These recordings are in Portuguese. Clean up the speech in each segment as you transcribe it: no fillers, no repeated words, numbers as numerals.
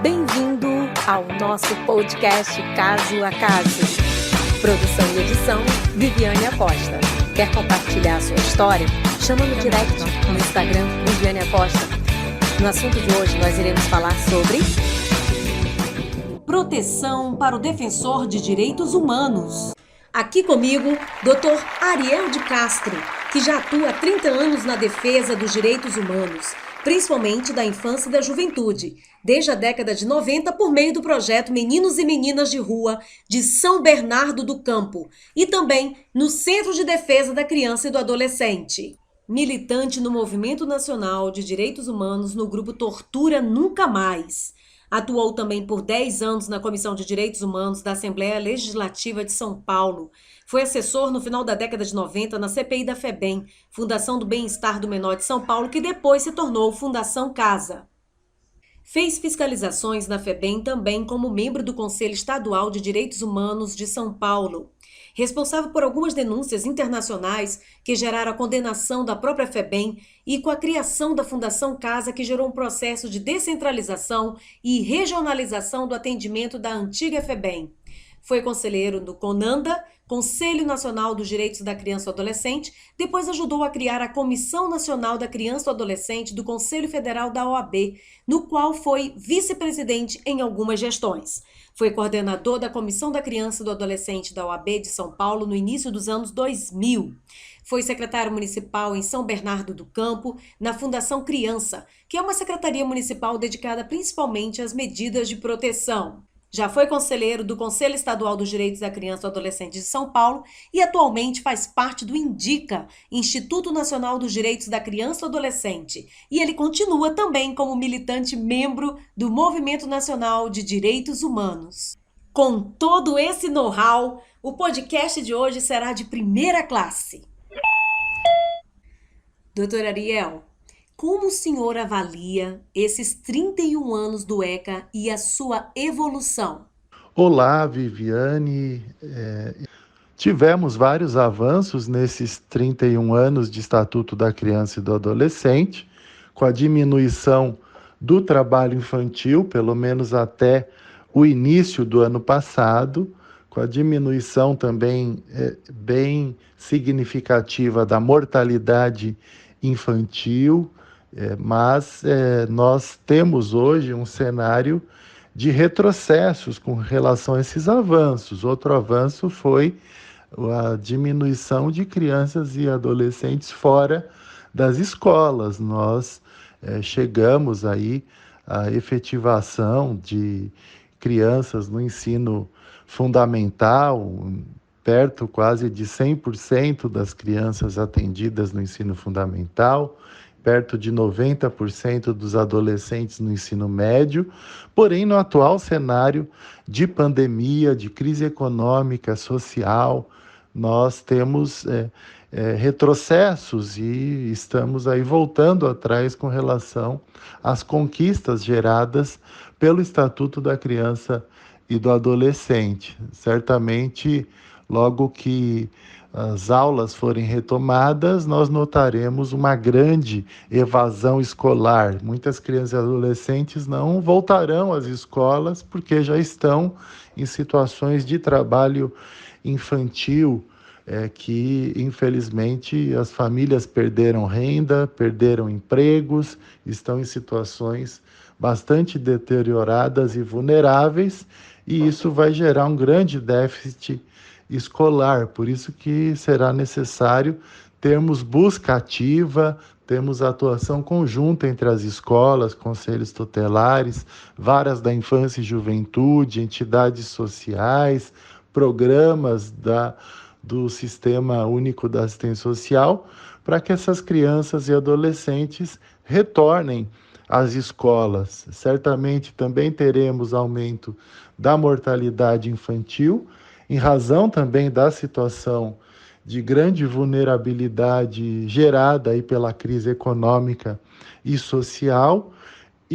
Bem-vindo ao nosso podcast Caso a Caso. Produção e edição, Viviane Acosta. Quer compartilhar a sua história? Chama no direct no Instagram, Viviane Acosta. No assunto de hoje, nós iremos falar sobre proteção para o defensor de direitos humanos. Aqui comigo, Dr. Ariel de Castro, que já atua há 30 anos na defesa dos direitos humanos, principalmente da infância e da juventude, desde a década de 90 por meio do projeto Meninos e Meninas de Rua de São Bernardo do Campo e também no Centro de Defesa da Criança e do Adolescente. Militante no Movimento Nacional de Direitos Humanos no grupo Tortura Nunca Mais. Atuou também por 10 anos na Comissão de Direitos Humanos da Assembleia Legislativa de São Paulo. Foi assessor no final da década de 90 na CPI da FEBEM, Fundação do Bem-Estar do Menor de São Paulo, que depois se tornou Fundação Casa. Fez fiscalizações na FEBEM também como membro do Conselho Estadual de Direitos Humanos de São Paulo. Responsável por algumas denúncias internacionais que geraram a condenação da própria FEBEM e com a criação da Fundação Casa, que gerou um processo de descentralização e regionalização do atendimento da antiga FEBEM. Foi conselheiro do CONANDA, Conselho Nacional dos Direitos da Criança e do Adolescente, depois ajudou a criar a Comissão Nacional da Criança e do Adolescente do Conselho Federal da OAB, no qual foi vice-presidente em algumas gestões. Foi coordenador da Comissão da Criança e do Adolescente da OAB de São Paulo no início dos anos 2000. Foi secretário municipal em São Bernardo do Campo, na Fundação Criança, que é uma secretaria municipal dedicada principalmente às medidas de proteção. Já foi conselheiro do Conselho Estadual dos Direitos da Criança e do Adolescente de São Paulo e atualmente faz parte do INDICA, Instituto Nacional dos Direitos da Criança e do Adolescente. E ele continua também como militante membro do Movimento Nacional de Direitos Humanos. Com todo esse know-how, o podcast de hoje será de primeira classe. Doutor Ariel, como o senhor avalia esses 31 anos do ECA e a sua evolução? Olá, Viviane. Tivemos vários avanços nesses 31 anos de Estatuto da Criança e do Adolescente, com a diminuição do trabalho infantil, pelo menos até o início do ano passado, com a diminuição também bem significativa da mortalidade infantil, mas nós temos hoje um cenário de retrocessos com relação a esses avanços. Outro avanço foi a diminuição de crianças e adolescentes fora das escolas. Nós chegamos aí à efetivação de crianças no ensino fundamental, perto quase de 100% das crianças atendidas no ensino fundamental, perto de 90% dos adolescentes no ensino médio, porém no atual cenário de pandemia, de crise econômica, social, nós temos retrocessos e estamos aí voltando atrás com relação às conquistas geradas pelo Estatuto da Criança e do Adolescente. Certamente, logo que as aulas forem retomadas, nós notaremos uma grande evasão escolar. Muitas crianças e adolescentes não voltarão às escolas porque já estão em situações de trabalho infantil, que infelizmente as famílias perderam renda, perderam empregos, estão em situações bastante deterioradas e vulneráveis, e isso vai gerar um grande déficit escolar. Por isso que será necessário termos busca ativa, termos atuação conjunta entre as escolas, conselhos tutelares, varas da infância e juventude, entidades sociais, programas do Sistema Único da Assistência Social, para que essas crianças e adolescentes retornem às escolas. Certamente também teremos aumento da mortalidade infantil, em razão também da situação de grande vulnerabilidade gerada aí pela crise econômica e social,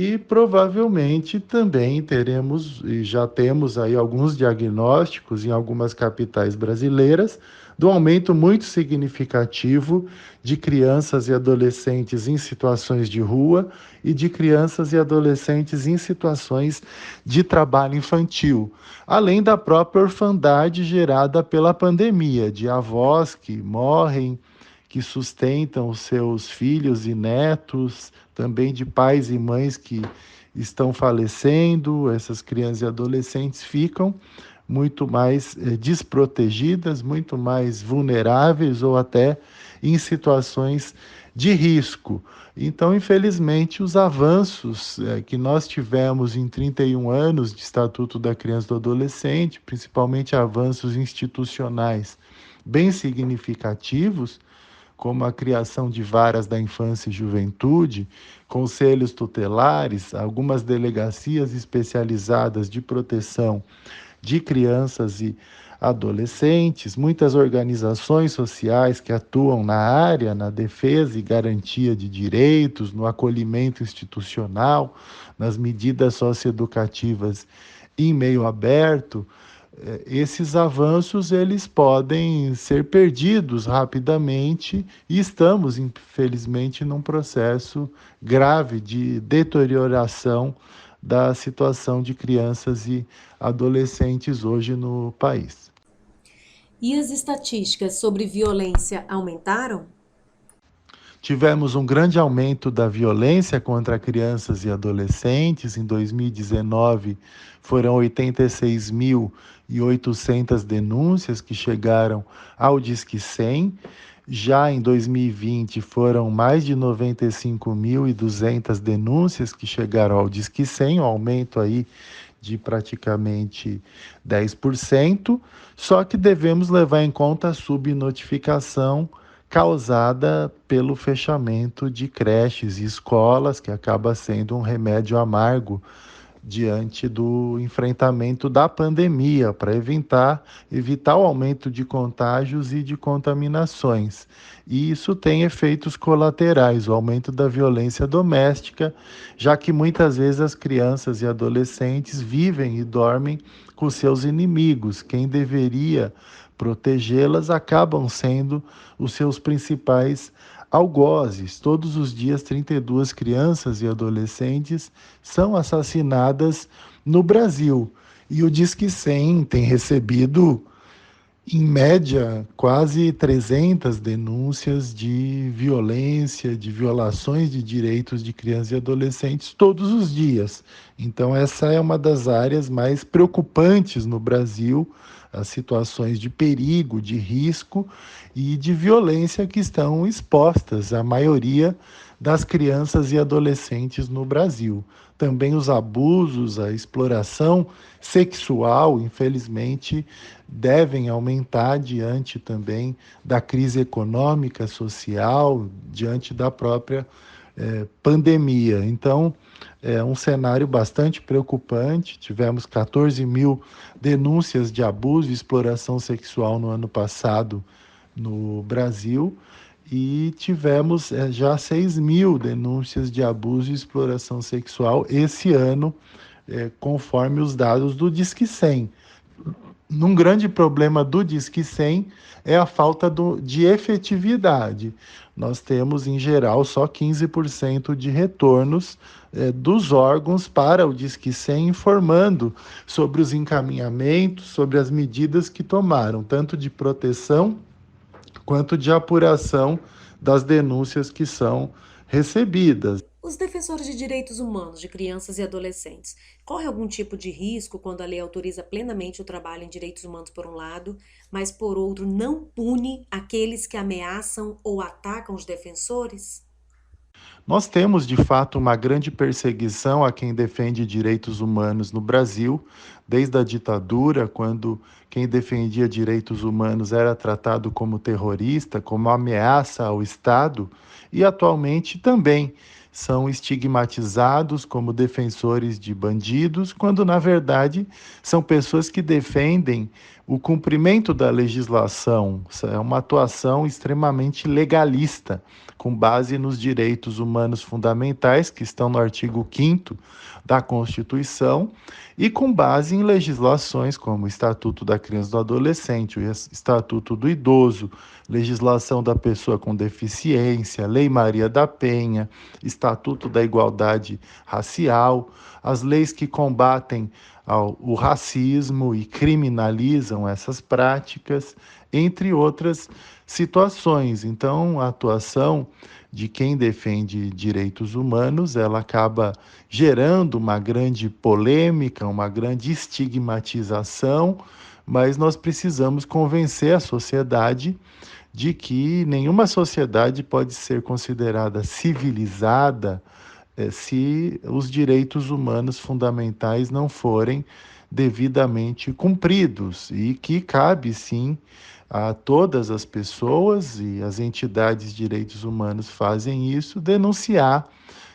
E provavelmente também teremos, e já temos aí alguns diagnósticos em algumas capitais brasileiras, do aumento muito significativo de crianças e adolescentes em situações de rua e de crianças e adolescentes em situações de trabalho infantil, além da própria orfandade gerada pela pandemia, de avós que morrem, que sustentam os seus filhos e netos, também de pais e mães que estão falecendo. Essas crianças e adolescentes ficam muito mais desprotegidas, muito mais vulneráveis ou até em situações de risco. Então, infelizmente, os avanços que nós tivemos em 31 anos de Estatuto da Criança e do Adolescente, principalmente avanços institucionais bem significativos, como a criação de varas da infância e juventude, conselhos tutelares, algumas delegacias especializadas de proteção de crianças e adolescentes, muitas organizações sociais que atuam na área, na defesa e garantia de direitos, no acolhimento institucional, nas medidas socioeducativas em meio aberto. Esses avanços eles podem ser perdidos rapidamente e estamos, infelizmente, num processo grave de deterioração da situação de crianças e adolescentes hoje no país. E as estatísticas sobre violência aumentaram? Tivemos um grande aumento da violência contra crianças e adolescentes. Em 2019, foram 86.800 denúncias que chegaram ao Disque 100. Já em 2020, foram mais de 95.200 denúncias que chegaram ao Disque 100, um aumento aí de praticamente 10%. Só que devemos levar em conta a subnotificação causada pelo fechamento de creches e escolas, que acaba sendo um remédio amargo diante do enfrentamento da pandemia, para evitar o aumento de contágios e de contaminações. E isso tem efeitos colaterais, o aumento da violência doméstica, já que muitas vezes as crianças e adolescentes vivem e dormem com seus inimigos. Quem deveria protegê-las acabam sendo os seus principais algozes. Todos os dias, 32 crianças e adolescentes são assassinadas no Brasil. E o Disque 100 tem recebido, em média, quase 300 denúncias de violência, de violações de direitos de crianças e adolescentes todos os dias. Então, essa é uma das áreas mais preocupantes no Brasil, as situações de perigo, de risco e de violência que estão expostas a maioria das crianças e adolescentes no Brasil. Também os abusos, a exploração sexual, infelizmente, devem aumentar diante também da crise econômica, social, diante da própria pandemia. Então, é um cenário bastante preocupante. Tivemos 14.000 denúncias de abuso e exploração sexual no ano passado no Brasil e tivemos já 6.000 denúncias de abuso e exploração sexual esse ano, conforme os dados do Disque 100. Um grande problema do Disque 100 é a falta de efetividade. Nós temos, em geral, só 15% de retornos dos órgãos para o Disque 100, informando sobre os encaminhamentos, sobre as medidas que tomaram, tanto de proteção quanto de apuração das denúncias que são recebidas. Os defensores de direitos humanos de crianças e adolescentes correm algum tipo de risco quando a lei autoriza plenamente o trabalho em direitos humanos por um lado, mas por outro não pune aqueles que ameaçam ou atacam os defensores? Nós temos, de fato, uma grande perseguição a quem defende direitos humanos no Brasil, desde a ditadura, quando quem defendia direitos humanos era tratado como terrorista, como ameaça ao Estado, e atualmente também são estigmatizados como defensores de bandidos, quando na verdade são pessoas que defendem o cumprimento da legislação. É uma atuação extremamente legalista, com base nos direitos humanos fundamentais, que estão no artigo 5º da Constituição, e com base em legislações como o Estatuto da Criança e do Adolescente, o Estatuto do Idoso, legislação da pessoa com deficiência, Lei Maria da Penha, Estatuto da Igualdade Racial, as leis que combatem o racismo e criminalizam essas práticas, entre outras situações. Então, a atuação de quem defende direitos humanos, ela acaba gerando uma grande polêmica, uma grande estigmatização, mas nós precisamos convencer a sociedade de que nenhuma sociedade pode ser considerada civilizada se os direitos humanos fundamentais não forem devidamente cumpridos, e que cabe sim a todas as pessoas, e as entidades de direitos humanos fazem isso, denunciar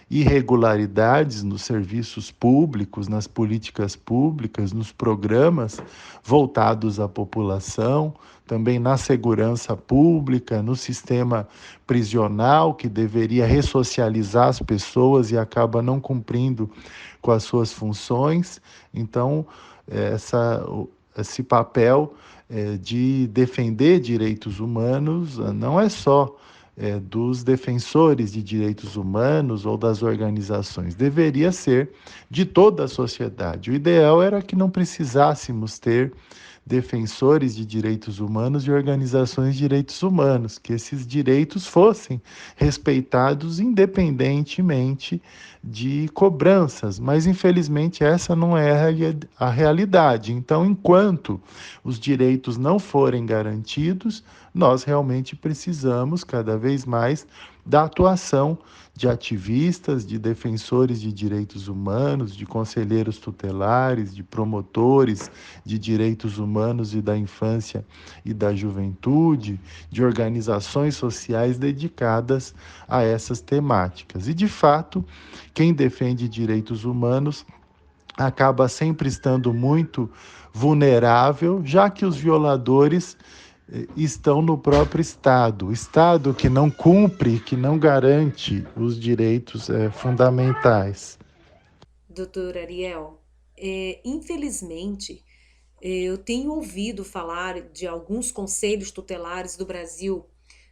irregularidades nos serviços públicos, nas políticas públicas, nos programas voltados à população, também na segurança pública, no sistema prisional, que deveria ressocializar as pessoas e acaba não cumprindo com as suas funções. Então, esse papel de defender direitos humanos não é só dos defensores de direitos humanos ou das organizações, deveria ser de toda a sociedade. O ideal era que não precisássemos ter defensores de direitos humanos e organizações de direitos humanos, que esses direitos fossem respeitados independentemente de cobranças, mas infelizmente essa não é a realidade. Então, enquanto os direitos não forem garantidos, nós realmente precisamos cada vez mais da atuação de ativistas, de defensores de direitos humanos, de conselheiros tutelares, de promotores de direitos humanos e da infância e da juventude, de organizações sociais dedicadas a essas temáticas. E, de fato, quem defende direitos humanos acaba sempre estando muito vulnerável, já que os violadores estão no próprio Estado. O Estado que não cumpre, que não garante os direitos fundamentais. Doutor Ariel, infelizmente, eu tenho ouvido falar de alguns conselhos tutelares do Brasil,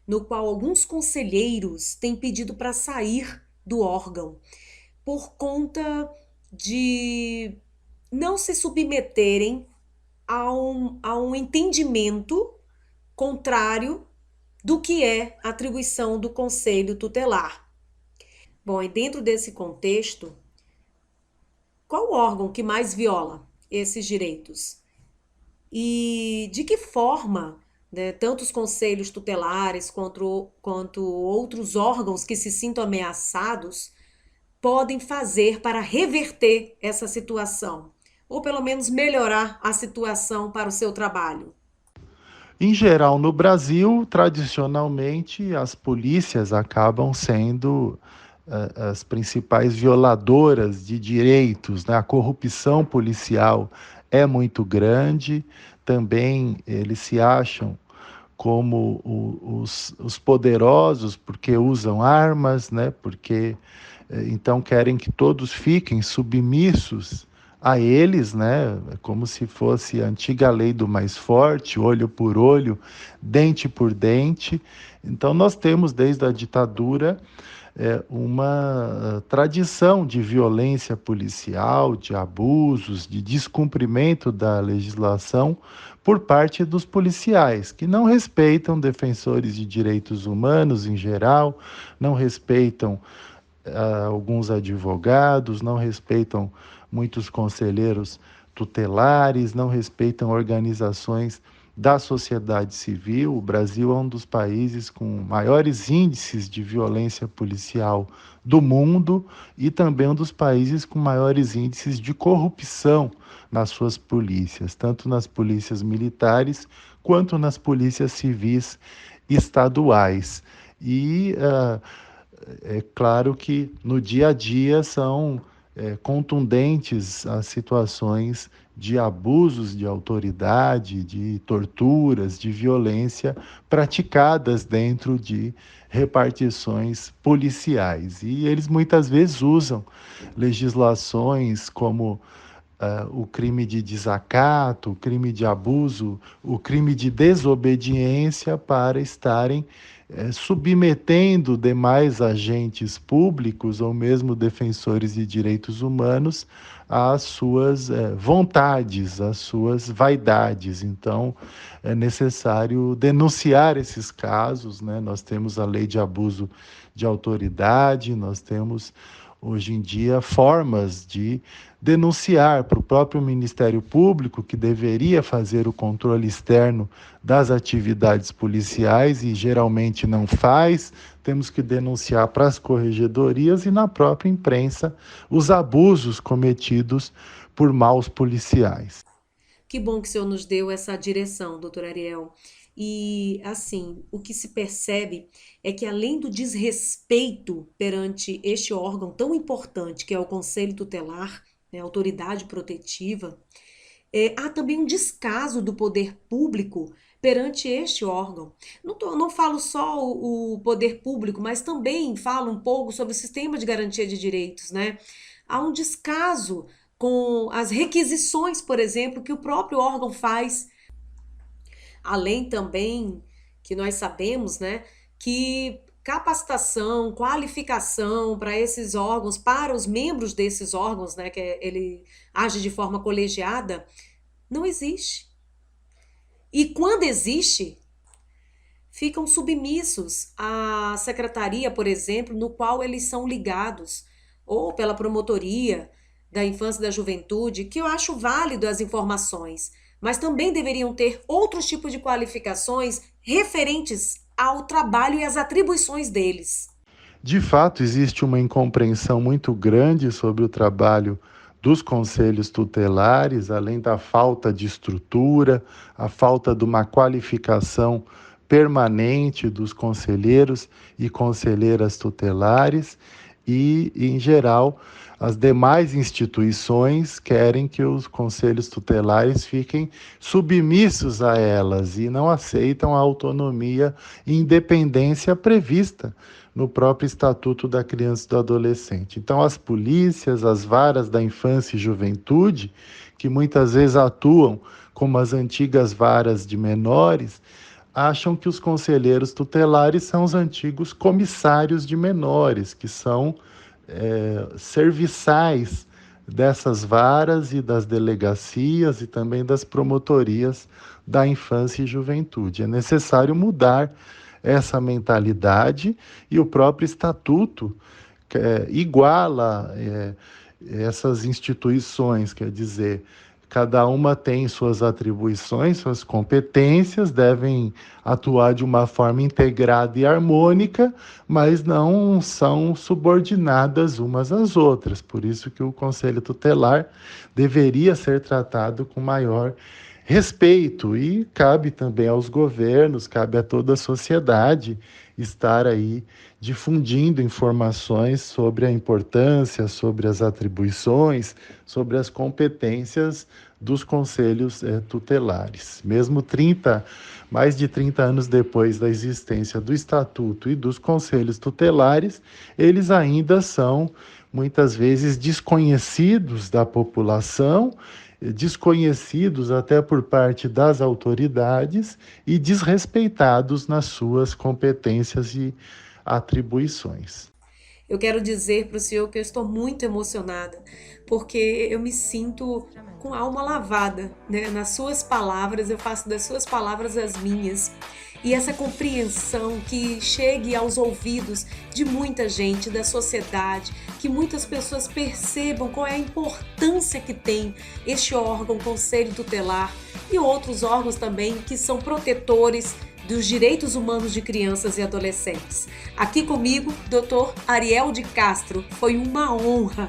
no qual alguns conselheiros têm pedido para sair do órgão, por conta de não se submeterem a um entendimento contrário do que é a atribuição do conselho tutelar. Bom, e dentro desse contexto, qual o órgão que mais viola esses direitos? E de que forma, né, tanto os conselhos tutelares quanto outros órgãos que se sintam ameaçados podem fazer para reverter essa situação? Ou pelo menos melhorar a situação para o seu trabalho? Em geral, no Brasil, tradicionalmente, as polícias acabam sendo as principais violadoras de direitos, né? A corrupção policial é muito grande, também eles se acham como os poderosos porque usam armas, né? Porque então querem que todos fiquem submissos a eles, né? É como se fosse a antiga lei do mais forte, olho por olho, dente por dente. Então nós temos desde a ditadura uma tradição de violência policial, de abusos, de descumprimento da legislação por parte dos policiais, que não respeitam defensores de direitos humanos em geral, não respeitam alguns advogados, não respeitam muitos conselheiros tutelares, não respeitam organizações da sociedade civil. O Brasil é um dos países com maiores índices de violência policial do mundo e também um dos países com maiores índices de corrupção nas suas polícias, tanto nas polícias militares quanto nas polícias civis estaduais. E é claro que no dia a dia são contundentes as situações de abusos de autoridade, de torturas, de violência praticadas dentro de repartições policiais. E eles muitas vezes usam legislações como o crime de desacato, o crime de abuso, o crime de desobediência para estarem submetendo demais agentes públicos ou mesmo defensores de direitos humanos às suas vontades, às suas vaidades. Então, é necessário denunciar esses casos, né? Nós temos a lei de abuso de autoridade, nós temos hoje em dia formas de denunciar para o próprio Ministério Público, que deveria fazer o controle externo das atividades policiais e geralmente não faz. Temos que denunciar para as corregedorias e na própria imprensa os abusos cometidos por maus policiais. Que bom que o senhor nos deu essa direção, doutor Ariel. E, assim, o que se percebe é que, além do desrespeito perante este órgão tão importante, que é o Conselho Tutelar, né, a autoridade protetiva, há também um descaso do poder público perante este órgão. Não falo só o poder público, mas também falo um pouco sobre o sistema de garantia de direitos, né? Há um descaso com as requisições, por exemplo, que o próprio órgão faz. Além também que nós sabemos, né, que capacitação, qualificação para esses órgãos, para os membros desses órgãos, né, que ele age de forma colegiada, não existe. E quando existe, ficam submissos à secretaria, por exemplo, no qual eles são ligados, ou pela promotoria da infância e da juventude, que eu acho válido as informações, mas também deveriam ter outros tipos de qualificações referentes ao trabalho e às atribuições deles. De fato, existe uma incompreensão muito grande sobre o trabalho dos conselhos tutelares, além da falta de estrutura, a falta de uma qualificação permanente dos conselheiros e conselheiras tutelares e, em geral, as demais instituições querem que os conselhos tutelares fiquem submissos a elas e não aceitam a autonomia e independência prevista no próprio Estatuto da Criança e do Adolescente. Então, as polícias, as varas da infância e juventude, que muitas vezes atuam como as antigas varas de menores, acham que os conselheiros tutelares são os antigos comissários de menores, que são serviçais dessas varas e das delegacias e também das promotorias da infância e juventude. É necessário mudar essa mentalidade e o próprio estatuto iguala essas instituições, quer dizer, cada uma tem suas atribuições, suas competências, devem atuar de uma forma integrada e harmônica, mas não são subordinadas umas às outras. Por isso que o Conselho Tutelar deveria ser tratado com maior respeito e cabe também aos governos, cabe a toda a sociedade estar aí difundindo informações sobre a importância, sobre as atribuições, sobre as competências dos conselhos tutelares. Mesmo mais de 30 anos depois da existência do Estatuto e dos conselhos tutelares, eles ainda são muitas vezes desconhecidos da população, desconhecidos até por parte das autoridades e desrespeitados nas suas competências e atribuições. Eu quero dizer para o senhor que eu estou muito emocionada, porque eu me sinto com a alma lavada, né? Nas suas palavras, eu faço das suas palavras as minhas. E essa compreensão que chegue aos ouvidos de muita gente, da sociedade, que muitas pessoas percebam qual é a importância que tem este órgão, Conselho Tutelar, e outros órgãos também que são protetores dos direitos humanos de crianças e adolescentes. Aqui comigo, Dr. Ariel de Castro. Foi uma honra.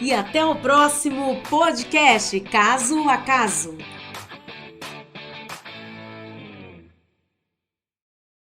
E até o próximo podcast, Caso a Caso.